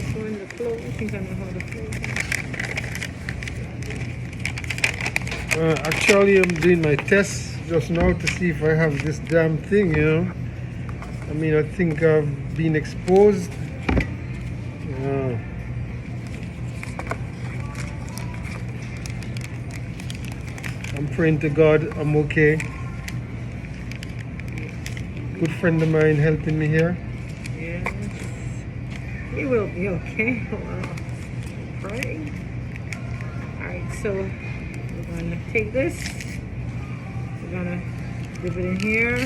this one, the flow. I think I know how to flow. Actually, I'm doing my test just now to see if I have this damn thing, you know. I mean, I think I've been exposed. I'm praying to God I'm okay. Good friend of mine helping me here. Yes. You will be okay. Well, pray. Alright, so we're going to take this. We're going to dip it in here.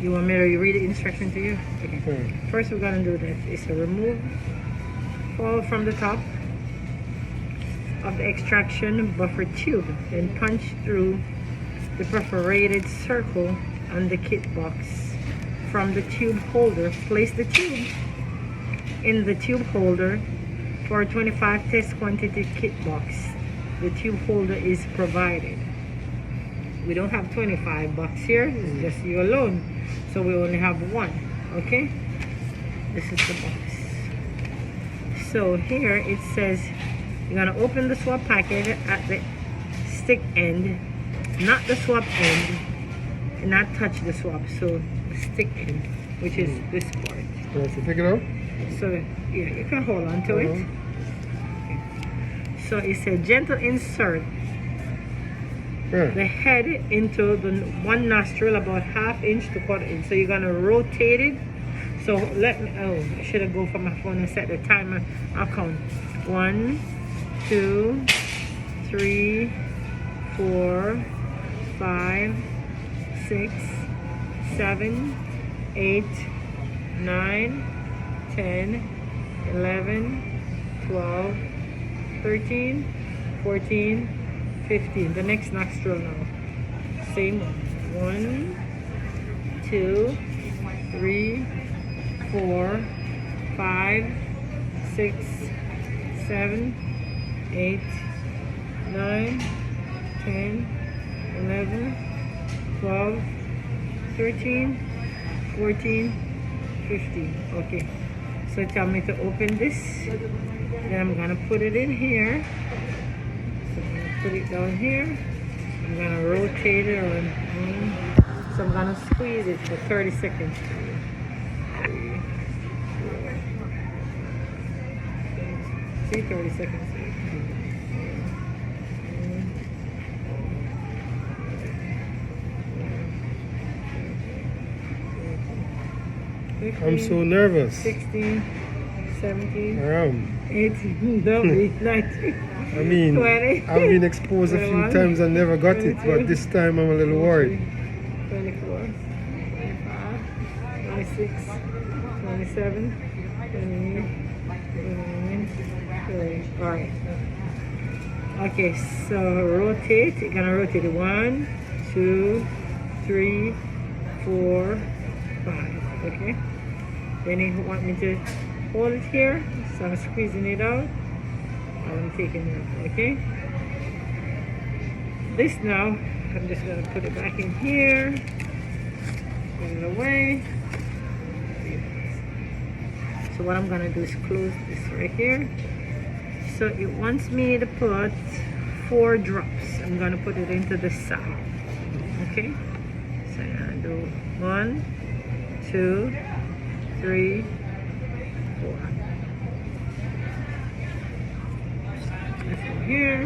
You want me to read the instruction to you? Okay. First we're going to do this. It's a remove fall from the top of the extraction buffer tube. Then punch through the perforated circle on the kit box from the tube holder. Place the tube in the tube holder for a 25 test quantity kit box. The tube holder is provided. We don't have 25 box here, it's just you alone, so we only have one. Okay, this is the box. So here it says you're gonna open the swab packet at the stick end, not the swab end, and not touch the swab. So the stick end, which is this part. So take it out. So yeah, you can hold on to it. Okay. So it's a gentle insert the head into the one nostril about 1/2 inch to 1/4 inch. So you're gonna rotate it. So let me. Oh, I should have go for my phone and set the timer. I'll count. 1, 2, 3, 4, 5, 6, 7, 8, 9, 10, 11, 12, 13, 14, 15. The next nostril now. Same one. 1, 2, 3, 4, 5, 6, 7, 8, 9, 10, 11, 12, 13, 14, 15. Okay. So tell me to open this. Then I'm gonna put it in here. So I'm gonna put it down here. I'm gonna rotate it around. So I'm gonna squeeze it for 30 seconds. 30 seconds. I'm so nervous. 16, 17, I am. 18, 19, I mean, 20. I've been exposed a few times and never got it, but this time I'm a little worried. 24, 25, 26, 27, 28, 29, 30. All right. Okay, so rotate. You're gonna rotate it. 1, 2, 3, 4, 5. Okay. Then you want me to hold it here, so I'm squeezing it out. I'm taking it out. Okay. This now, I'm just gonna put it back in here. Put it away. So what I'm gonna do is close this right here. So it wants me to put 4 drops. I'm gonna put it into the side. Okay. So I'm gonna do 1, 2, 3, 4. This one here.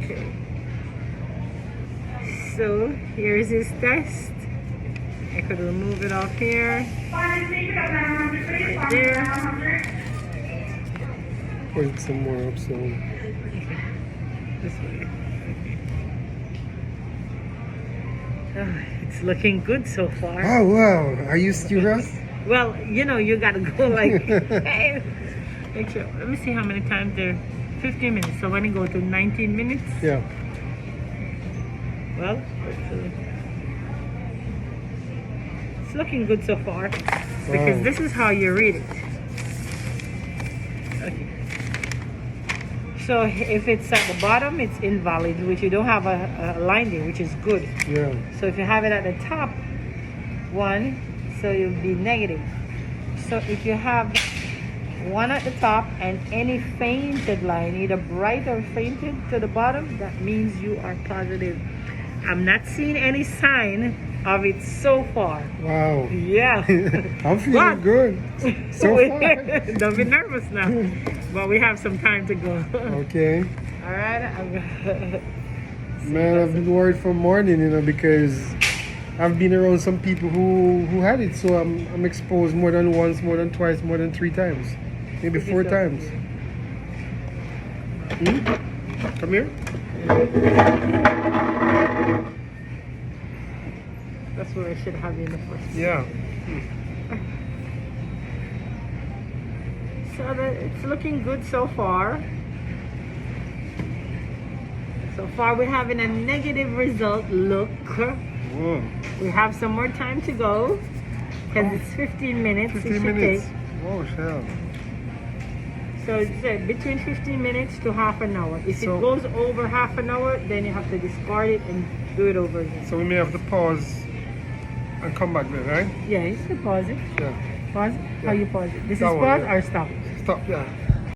Okay. So here's his test. I could remove it off here. Right there. Put some more up so. Okay. This way. Okay. Oh, it's looking good so far. Oh wow, are you serious? Well, you know, you gotta go like, hey, make sure. Let me see how many times there. 15 minutes. So when you go to 19 minutes. Yeah. Well, it's looking good so far because this is how you read it. Okay. So if it's at the bottom, it's invalid, which you don't have a line there, which is good. Yeah. So if you have it at the top, 1, so you'll be negative. So if you have one at the top and any fainted line, either bright or fainted to the bottom, that means you are positive. I'm not seeing any sign of it so far. Wow. Yeah. I'm feeling good so far. Don't be nervous now. But we have some time to go. Okay. All right. Man, I've been worried from morning, you know, because I've been around some people who had it, so I'm exposed more than once, more than twice, more than 3 times, maybe 4 times. Come here. That's where I should have you in the first. Yeah. So it's looking good so far. So far we're having a negative result. Look. Whoa. We have some more time to go because it's 15 minutes. 15 minutes. Whoa, hell. So it's between 15 minutes to half an hour. If it goes over half an hour, then you have to discard it and do it over again. So we may have to pause and come back then, right? Yeah, you can pause it. Yeah. Pause it? Yeah. How you pause it? This That is one, pause yeah. or stop? Stop, yeah.